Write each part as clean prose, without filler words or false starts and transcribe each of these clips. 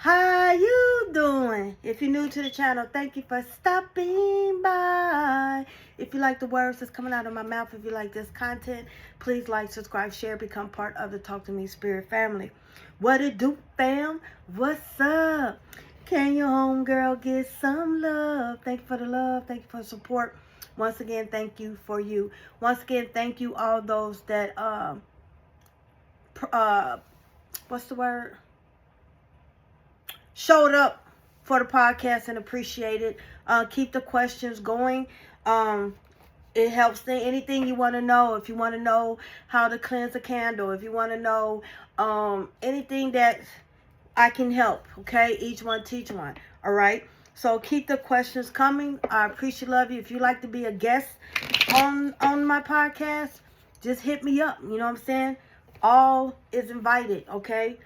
How you doing? If you're new to the channel, thank you for stopping by. If you like the words that's coming out of my mouth, if you like this content, please like, subscribe, share, become part of the Talk to Me Spirit family. What it do, fam? What's up? Can your homegirl get some love? Thank you for the love. Thank you for the support. Once again, thank you for you. Once again, thank you all those that what's the word? Showed up for the podcast and appreciate it. Keep the questions going. It helps. Anything you want to know. If you want to know how to cleanse a candle, if you want to know anything that I can help, okay? Each one teach one, all right? So keep the questions coming. I appreciate, love you. If you like to be a guest on my podcast, just hit me up. You know what I'm saying? All is invited, okay?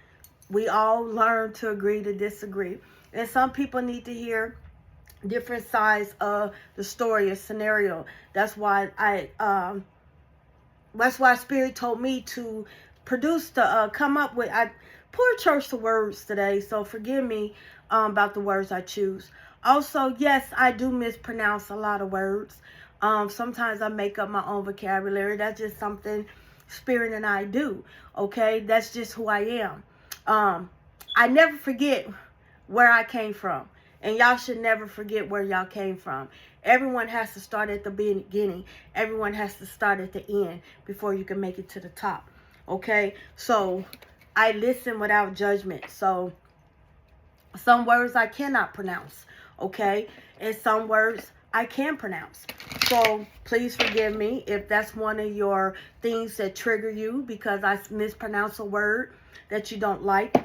We all learn to agree to disagree. And some people need to hear different sides of the story or scenario. That's why Spirit told me to produce come up with. I poor church the words today, so forgive me about the words I choose. Also, yes, I do mispronounce a lot of words. Sometimes I make up my own vocabulary. That's just something Spirit and I do. Okay, that's just who I am. I never forget where I came from. And y'all should never forget where y'all came from. Everyone has to start at the beginning. Everyone has to start at the end before you can make it to the top. Okay? So, I listen without judgment. So, some words I cannot pronounce. Okay? And some words I can pronounce. So, please forgive me if that's one of your things that trigger you because I mispronounce a word that you don't like.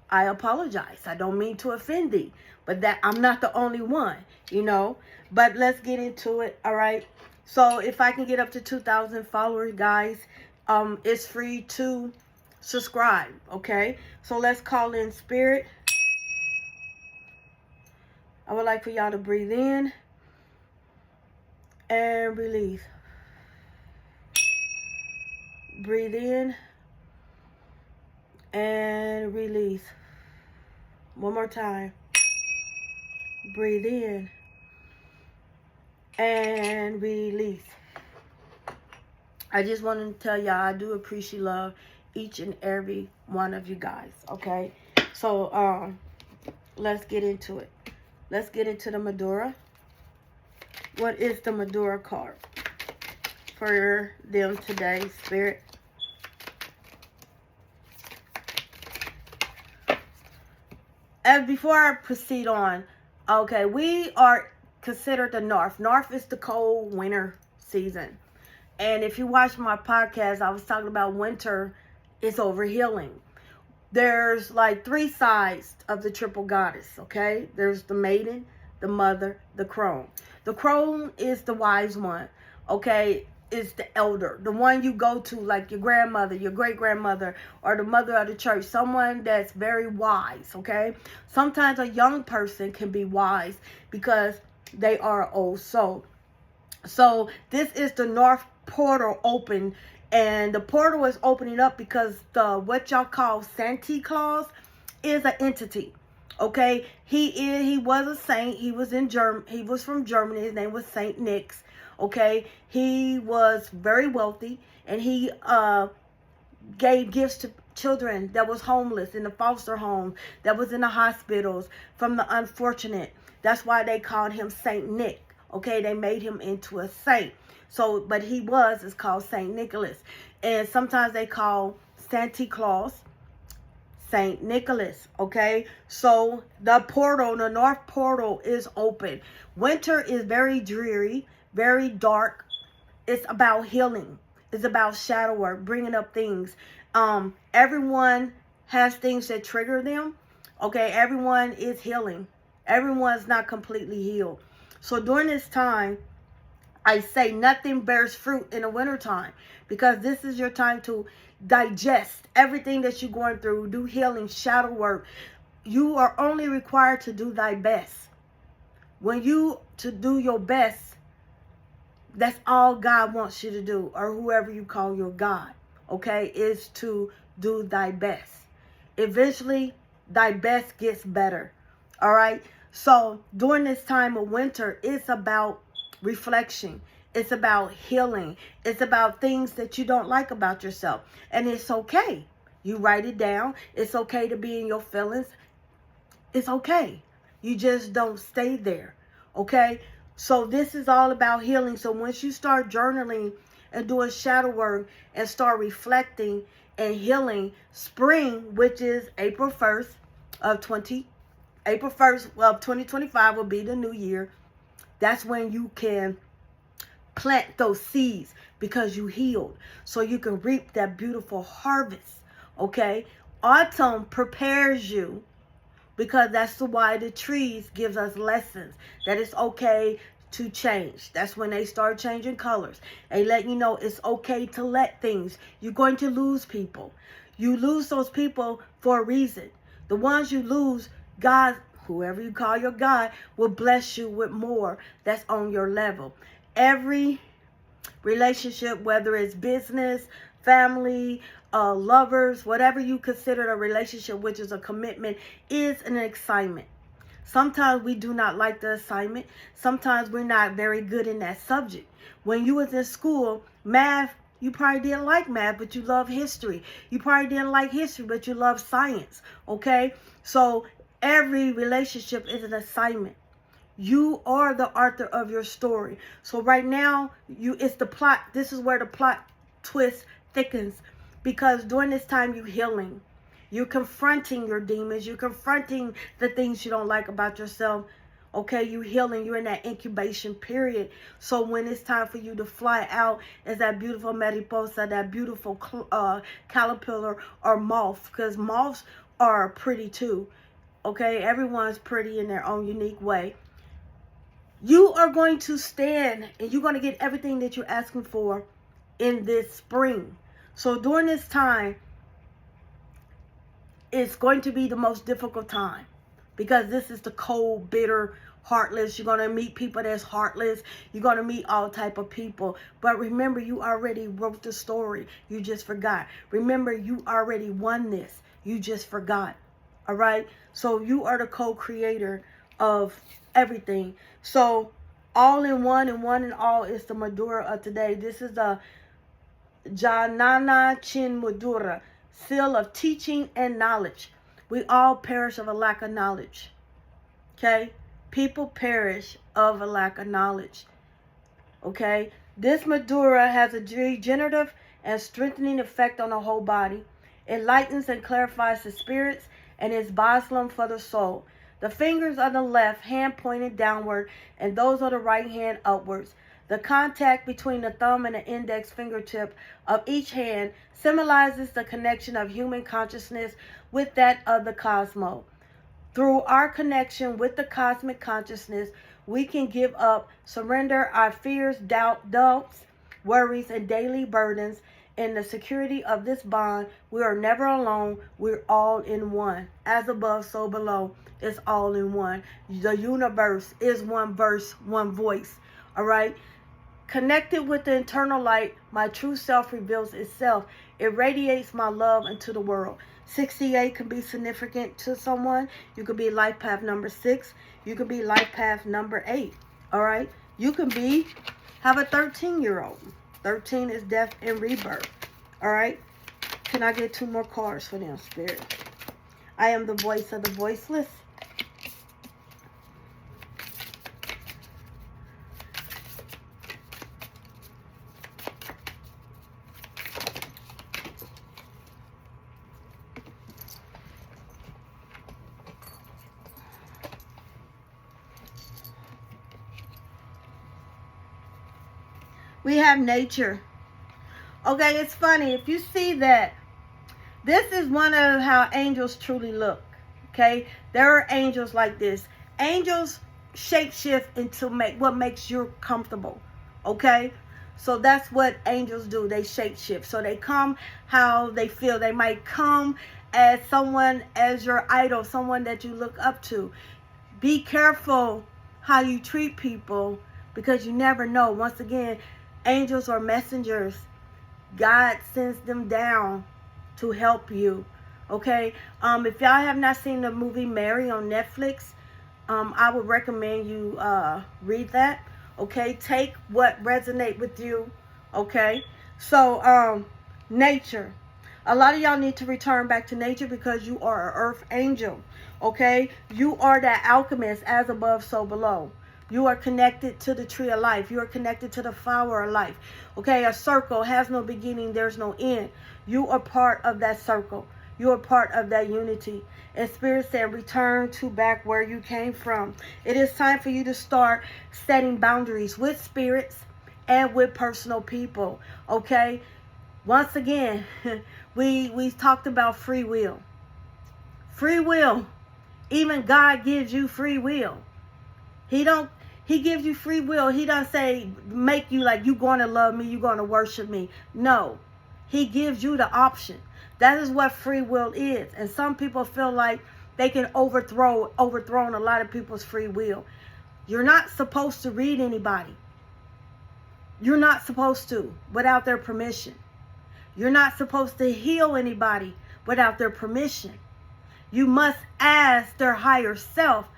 I apologize. I don't mean to offend thee, but that I'm not the only one, you know. But let's get into it, all right? So if I can get up to 2,000 followers, guys, it's free to subscribe, okay? So let's call in Spirit. I would like for y'all to breathe in and release. Breathe in and release. One more time. Breathe in and release. I just wanted to tell y'all I do appreciate love each and every one of you guys. Okay, so let's get into it. Let's get into the Madura. What is the Madura card for them today, Spirit? And before I proceed on, okay, we are considered the North. North is the cold winter season. And if you watch my podcast, I was talking about winter is over healing. There's like three sides of the triple goddess, okay? There's the maiden, the mother, the crone. The crone is the wise one, okay? Is the elder, the one you go to, like your grandmother, your great-grandmother, or the mother of the church, someone that's very wise, okay? Sometimes a young person can be wise because they are an old soul. So this is the North portal open, and the portal is opening up because the what y'all call Santa Claus is an entity. Okay, he was a saint. He was he was from Germany. His name was Saint Nicholas. Okay, he was very wealthy, and he gave gifts to children that was homeless in the foster home, that was in the hospitals, from the unfortunate. That's why they called him Saint Nick. Okay, they made him into a saint. So, but it's called Saint Nicholas. And sometimes they call Santa Claus Saint Nicholas, okay? So the portal, the North portal is open. Winter is very dreary, very dark. It's about healing. It's about shadow work, bringing up things. Everyone has things that trigger them, okay? Everyone is healing. Everyone's not completely healed. So during this time, I say nothing bears fruit in the wintertime because this is your time to digest everything that you're going through, do healing, shadow work. You are only required to do thy best. When you to do your best, that's all God wants you to do, or whoever you call your God, okay, is to do thy best. Eventually, thy best gets better. All right. So during this time of winter, it's about reflection. It's about healing. It's about things that you don't like about yourself. And it's okay. You write it down. It's okay to be in your feelings. It's okay. You just don't stay there. Okay. So this is all about healing. So once you start journaling and doing shadow work and start reflecting and healing, spring, which is April 1st of 2025 will be the new year. That's when you can plant those seeds because you healed. So you can reap that beautiful harvest. Okay. Autumn prepares you because that's why the trees gives us lessons that it's okay to change. That's when they start changing colors. They let you know it's okay to let things. You're going to lose people. You lose those people for a reason. The ones you lose, God, whoever you call your God, will bless you with more that's on your level. Every relationship, whether it's business, family, lovers, whatever you consider a relationship, which is a commitment, is an assignment. Sometimes we do not like the assignment. Sometimes we're not very good in that subject. When you was in school, math, you probably didn't like math, but you love history. You probably didn't like history, but you love science. Okay? So every relationship is an assignment. You are the author of your story. So right now, it's the plot. This is where the plot twist thickens. Because during this time, you're healing. You're confronting your demons. You're confronting the things you don't like about yourself. Okay, you're healing. You're in that incubation period. So when it's time for you to fly out as that beautiful mariposa, that beautiful caterpillar or moth. Because moths are pretty too. Okay, everyone's pretty in their own unique way. You are going to stand and you're going to get everything that you're asking for in this spring. So during this time, it's going to be the most difficult time because this is the cold, bitter, heartless. You're going to meet people that's heartless. You're going to meet all type of people. But remember, you already wrote the story. You just forgot. Remember, you already won this. You just forgot. All right? So you are the co-creator of everything. So all in one and one in all is the Madura of today. This is the Janana Chin Madura, seal of teaching and knowledge. We all perish of a lack of knowledge. Okay? People perish of a lack of knowledge. Okay? This Madura has a regenerative and strengthening effect on the whole body. It lightens and clarifies the spirits and is balsam for the soul. The fingers of the left hand pointed downward and those of the right hand upwards. The contact between the thumb and the index fingertip of each hand symbolizes the connection of human consciousness with that of the cosmos. Through our connection with the cosmic consciousness, we can give up, surrender our fears, doubts, worries, and daily burdens. In the security of this bond, we are never alone. We're all in one. As above, so below. It's all in one. The universe is one verse, one voice. All right? Connected with the internal light, my true self reveals itself. It radiates my love into the world. 68 can be significant to someone. You could be life path number 6. You could be life path number 8. All right? You could have a 13-year-old. 13 is death and rebirth. All right? Can I get 2 more cards for them, Spirit? I am the voice of the voiceless. We have nature. Okay, it's funny. If you see that, this is one of how angels truly look. Okay, there are angels like this. Angels shapeshift into what makes you comfortable. Okay, so that's what angels do. They shapeshift. So they come how they feel. They might come as someone, as your idol, someone that you look up to. Be careful how you treat people because you never know. Once again, angels are messengers. God sends them down to help you. Okay. If y'all have not seen the movie Mary on Netflix, I would recommend you read that. Okay. Take what resonate with you. Okay. So nature. A lot of y'all need to return back to nature because you are an earth angel. Okay. You are that alchemist, as above, so below. You are connected to the tree of life. You are connected to the flower of life. Okay, a circle has no beginning. There's no end. You are part of that circle. You are part of that unity. And Spirit said, return to back where you came from. It is time for you to start setting boundaries with spirits and with personal people. Okay, once again, we talked about free will. Free will. Even God gives you free will. He gives you free will. He doesn't say, make you like, you going to love me, you going to worship me. No. He gives you the option. That is what free will is. And some people feel like they can overthrow a lot of people's free will. You're not supposed to read anybody. You're not supposed to without their permission. You're not supposed to heal anybody without their permission. You must ask their higher self,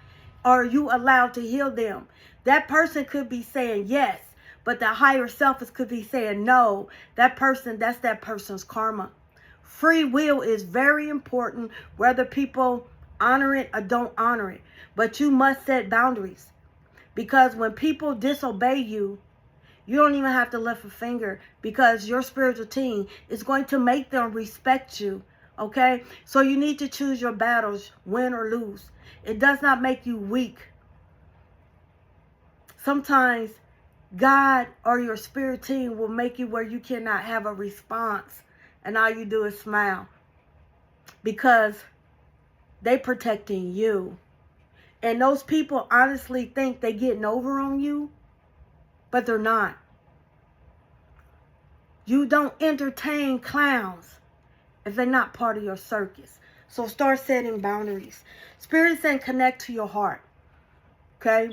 are you allowed to heal them? That person could be saying yes, but the higher self could be saying no. That's that person's karma. Free will is very important, whether people honor it or don't honor it. But you must set boundaries. Because when people disobey you, you don't even have to lift a finger, because your spiritual team is going to make them respect you. Okay? So you need to choose your battles, win or lose. It does not make you weak. Sometimes God or your spirit team will make you where you cannot have a response, and all you do is smile, because they protecting you. And those people honestly think they getting over on you, but they're not. You don't entertain clowns if they're not part of your circus. So start setting boundaries. Spirit saying connect to your heart. Okay?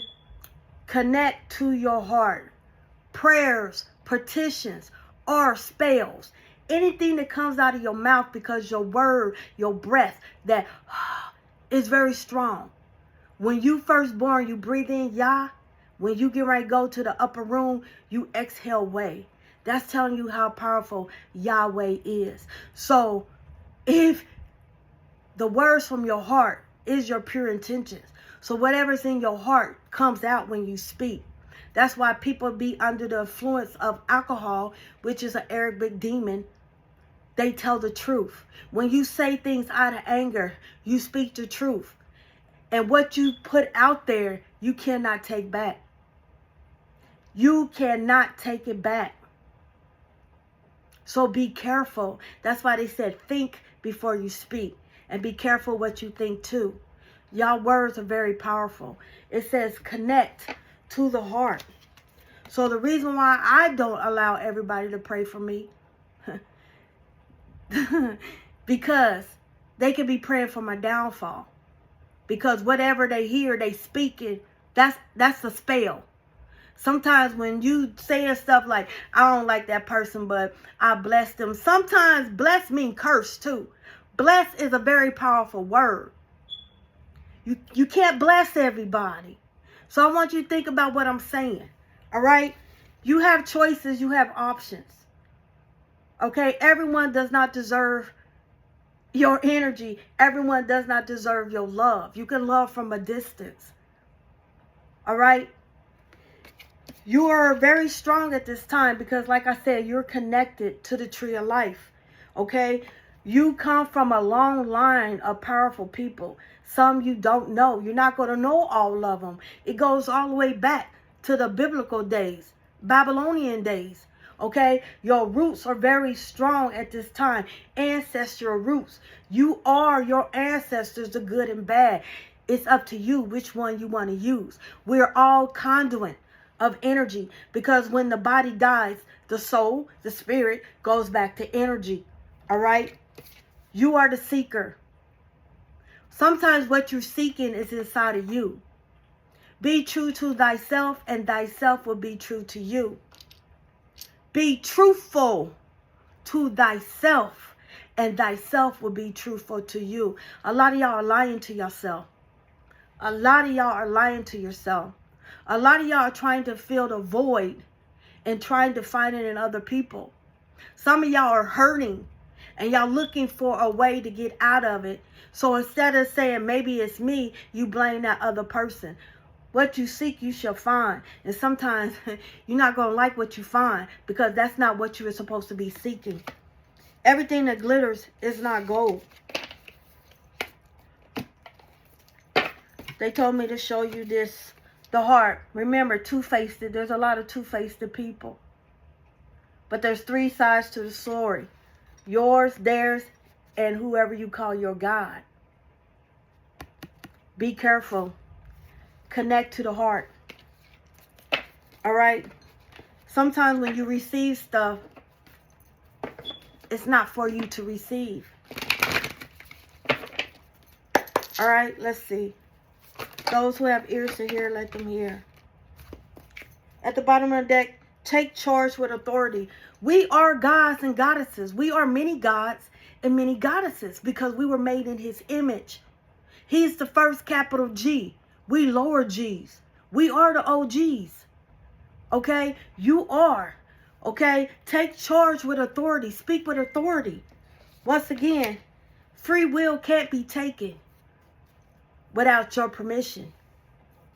Connect to your heart. Prayers, petitions, or spells. Anything that comes out of your mouth, because your word, your breath, that is very strong. When you first born, you breathe in Yah. When you get ready to go to the upper room, you exhale way. That's telling you how powerful Yahweh is. So if the words from your heart is your pure intentions, so whatever's in your heart comes out when you speak. That's why people be under the influence of alcohol, which is an Arabic demon. They tell the truth. When you say things out of anger, you speak the truth. And what you put out there, you cannot take back. You cannot take it back. So be careful. That's why they said think before you speak. And be careful what you think too. Y'all words are very powerful. It says connect to the heart. So the reason why I don't allow everybody to pray for me, because they could be praying for my downfall. Because whatever they hear, they speak it. That's a spell. Sometimes when you saying stuff like, I don't like that person, but I bless them. Sometimes bless mean curse too. Bless is a very powerful word. You can't bless everybody. So I want you to think about what I'm saying. All right? You have choices. You have options. Okay? Everyone does not deserve your energy. Everyone does not deserve your love. You can love from a distance. All right? You are very strong at this time because, like I said, you're connected to the tree of life. Okay? You come from a long line of powerful people. Some you don't know. You're not going to know all of them. It goes all the way back to the biblical days, Babylonian days. Okay? Your roots are very strong at this time. Ancestral roots. You are your ancestors, the good and bad. It's up to you which one you want to use. We're all conduit of energy, because when the body dies, the soul, the spirit goes back to energy. All right? You are the seeker. Sometimes what you're seeking is inside of you. Be true to thyself, and thyself will be true to you. Be truthful to thyself, and thyself will be truthful to you. A lot of y'all are lying to yourself. A lot of y'all are lying to yourself. A lot of y'all are trying to fill the void and trying to find it in other people. Some of y'all are hurting and y'all looking for a way to get out of it. So instead of saying maybe it's me, you blame that other person. What you seek, you shall find. And sometimes you're not going to like what you find because that's not what you were supposed to be seeking. Everything that glitters is not gold. They told me to show you this, the heart. Remember, two-faced. There's a lot of two-faced people. But there's three sides to the story. Yours, theirs, and whoever you call your God. Be careful. Connect to the heart. All right? Sometimes when you receive stuff, it's not for you to receive. All right? Let's see. Those who have ears to hear, let them hear. At the bottom of the deck, take charge with authority. We are gods and goddesses. We are many gods and many goddesses because we were made in his image. He's the first capital G. We lower G's. We are the OGs. Okay? You are. Okay? Take charge with authority. Speak with authority. Once again, free will can't be taken without your permission.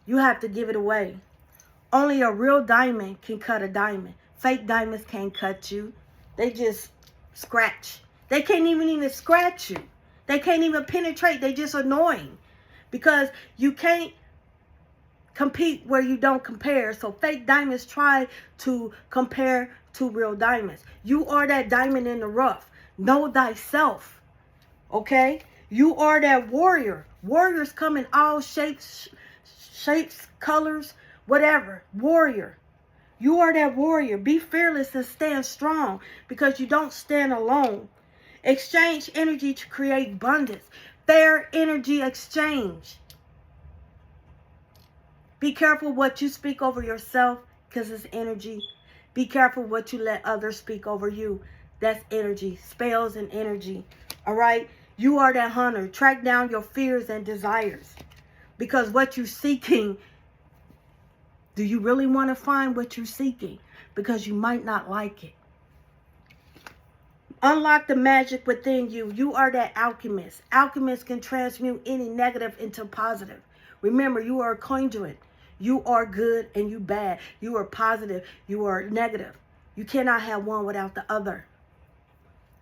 You have to give it away. Only a real diamond can cut a diamond. Fake diamonds can't cut you. They just scratch. They can't even scratch you. They can't even penetrate. They just annoying. Because you can't compete where you don't compare. So fake diamonds try to compare to real diamonds. You are that diamond in the rough. Know thyself. Okay? You are that warrior. Warriors come in all shapes, colors, whatever. Warrior. You are that warrior. Be fearless and stand strong because you don't stand alone. Exchange energy to create abundance. Fair energy exchange. Be careful what you speak over yourself because it's energy. Be careful what you let others speak over you. That's energy. Spells and energy. All right? You are that hunter. Track down your fears and desires. Because what you're seeking, do you really want to find what you're seeking? Because you might not like it. Unlock the magic within you. You are that alchemist. Alchemists can transmute any negative into positive. Remember, you are a conduit. You are good and you bad. You are positive. You are negative. You cannot have one without the other.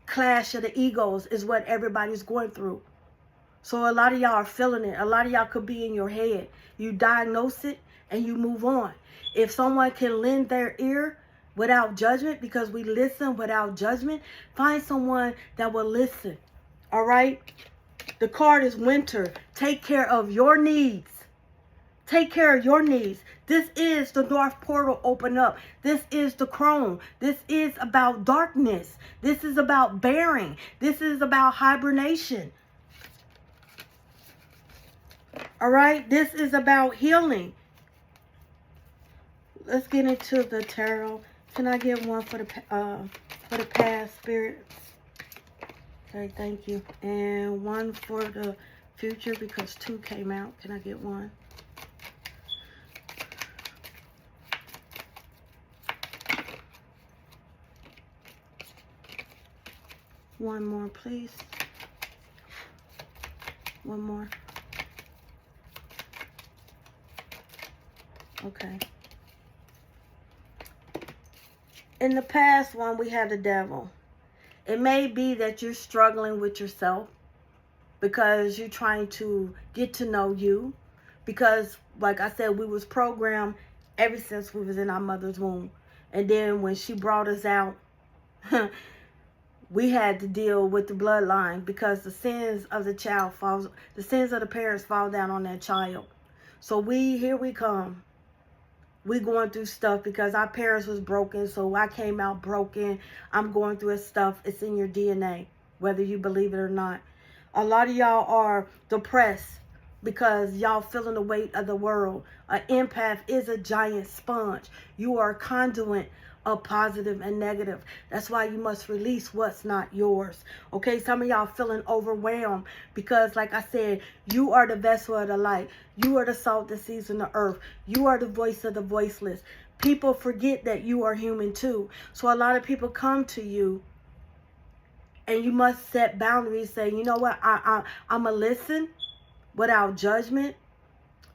Clash of the egos is what everybody's going through. So a lot of y'all are feeling it. A lot of y'all could be in your head. You diagnose it and you move on. If someone can lend their ear without judgment, because we listen without judgment, find someone that will listen. All right? The card is winter. Take care of your needs. Take care of your needs. This is the North Portal open up. This is the Crone. This is about darkness. This is about bearing. This is about hibernation. All right? This is about healing. Let's get into the tarot. Can I get one for the past, spirits? Okay, thank you. And one for the future because 2 came out. Can I get one? One more, please. One more. Okay. In the past one, we had the devil. It may be that you're struggling with yourself because you're trying to get to know you. Because, like I said, we was programmed ever since we was in our mother's womb. And then when she brought us out, we had to deal with the bloodline because the sins of the child falls, the sins of the parents fall down on that child. So here we come. We going through stuff because our parents was broken, so I came out broken. I'm going through stuff. It's in your DNA, whether you believe it or not. A lot of y'all are depressed because y'all feeling the weight of the world. An empath is a giant sponge. You are a conduit of positive and negative. That's why you must release what's not yours. Okay, some of y'all feeling overwhelmed because, like I said, you are the vessel of the light. You are the salt that seasons the earth. You are the voice of the voiceless. People forget that you are human too. So a lot of people come to you, and you must set boundaries. Say, you know what, I'm going to listen without judgment.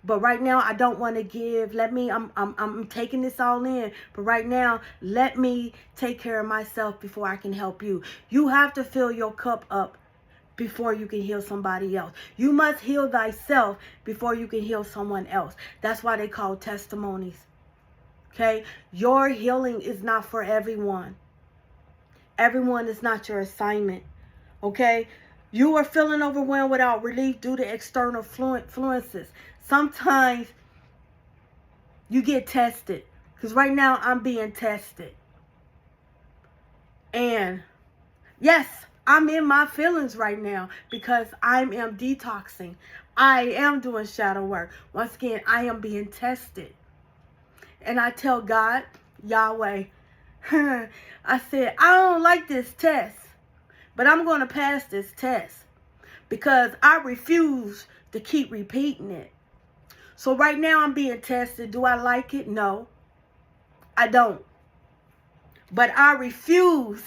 But right now, I don't want to give. I'm taking this all in. But right now, let me take care of myself before I can help you. You have to fill your cup up before you can heal somebody else. You must heal thyself before you can heal someone else. That's why they call testimonies. Okay? Your healing is not for everyone. Everyone is not your assignment. Okay? You are feeling overwhelmed without relief due to external influences. Sometimes you get tested. Because right now I'm being tested. And yes, I'm in my feelings right now because I am detoxing. I am doing shadow work. Once again, I am being tested. And I tell God, Yahweh, I said, I don't like this test, but I'm going to pass this test because I refuse to keep repeating it. So right now I'm being tested. Do I like it? No, I don't. But I refuse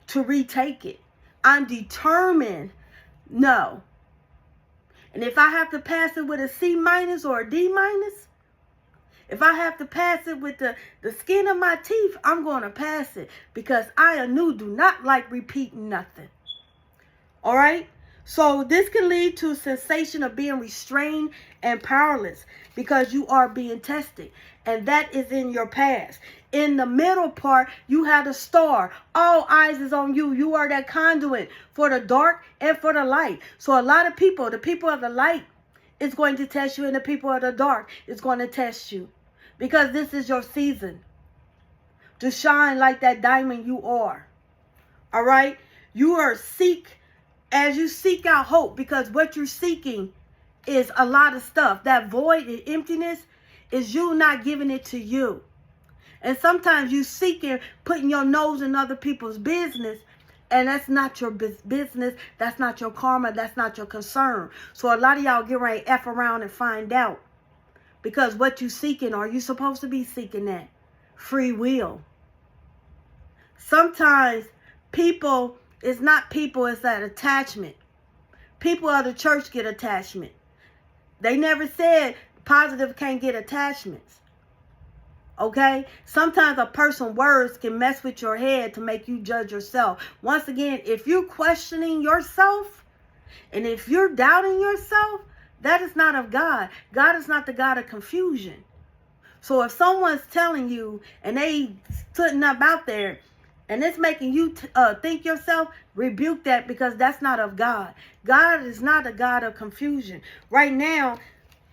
to retake it. I'm determined. No. And if I have to pass it with a C- or a D-, if I have to pass it with the skin of my teeth, I'm going to pass it because I, Anu, do not like repeating nothing. All right? So this can lead to a sensation of being restrained and powerless because you are being tested. And that is in your past. In the middle part, you have the star. All eyes is on you. You are that conduit for the dark and for the light. So a lot of people, the people of the light, is going to test you, and the people of the dark is going to test you. Because this is your season to shine like that diamond you are. All right? You are as you seek out hope, because what you're seeking is a lot of stuff. That void and emptiness is you not giving it to you. And sometimes you seeking, putting your nose in other people's business, and that's not your business. That's not your karma. That's not your concern. So a lot of y'all get ready to F around and find out. Because what you seeking, are you supposed to be seeking that? Free will. Sometimes people, it's not people, it's that attachment. People of the church get attachment. They never said positive can't get attachments. Okay? Sometimes a person's words can mess with your head to make you judge yourself. Once again, if you're questioning yourself and if you're doubting yourself, that is not of God. God is not the God of confusion. So if someone's telling you and they putting up out there and it's making you think yourself, rebuke that, because that's not of God. God is not a God of confusion. Right now,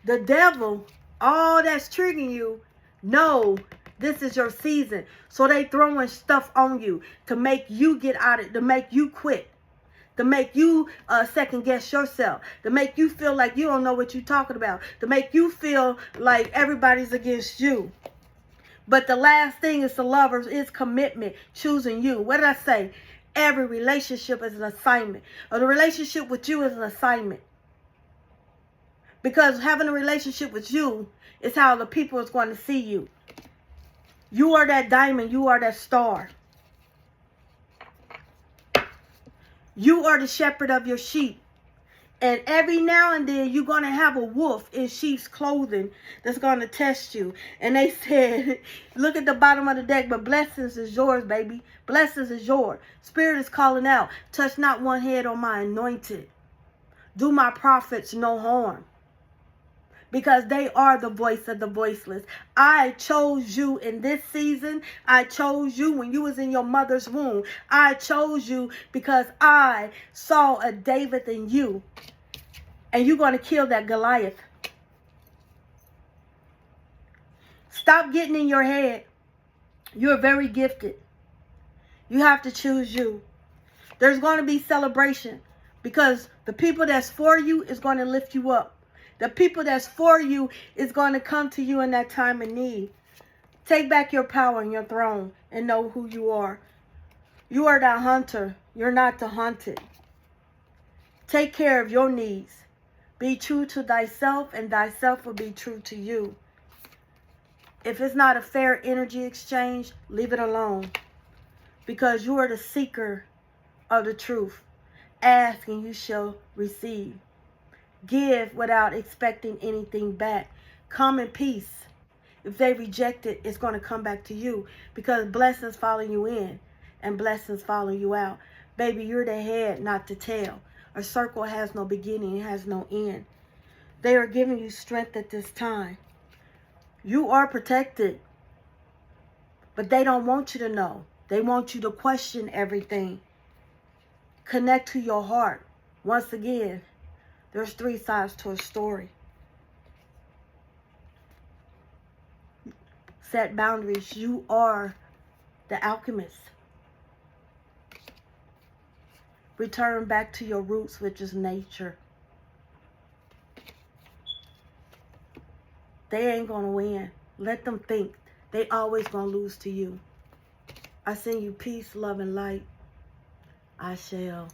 the devil, all that's triggering you, no, this is your season. So they throwing stuff on you to make you get out of it, to make you quit, to make you second guess yourself, to make you feel like you don't know what you're talking about, to make you feel like everybody's against you. But the last thing is the lovers is commitment, choosing you. What did I say? Every relationship is an assignment. Or the relationship with you is an assignment. Because having a relationship with you is how the people is going to see you. You are that diamond. You are that star. You are the shepherd of your sheep. And every now and then you're going to have a wolf in sheep's clothing that's going to test you. And they said, look at the bottom of the deck, but blessings is yours, baby. Blessings is yours. Spirit is calling out, touch not one head on my anointed. Do my prophets no harm. Because they are the voice of the voiceless. I chose you in this season. I chose you when you was in your mother's womb. I chose you because I saw a David in you. And you're going to kill that Goliath. Stop getting in your head. You're very gifted. You have to choose you. There's going to be celebration because the people that's for you is going to lift you up. The people that's for you is going to come to you in that time of need. Take back your power and your throne and know who you are. You are the hunter. You're not the hunted. Take care of your needs. Be true to thyself, and thyself will be true to you. If it's not a fair energy exchange, leave it alone. Because you are the seeker of the truth. Ask and you shall receive. Give without expecting anything back. Come in peace. If they reject it, it's going to come back to you. Because blessings follow you in and blessings follow you out. Baby, you're the head, not the tail. A circle has no beginning, it has no end. They are giving you strength at this time. You are protected. But they don't want you to know. They want you to question everything. Connect to your heart. Once again, there's 3 sides to a story. Set boundaries. You are the alchemist. Return back to your roots, which is nature. They ain't going to win. Let them think. They always going to lose to you. I send you peace, love, and light. I shall.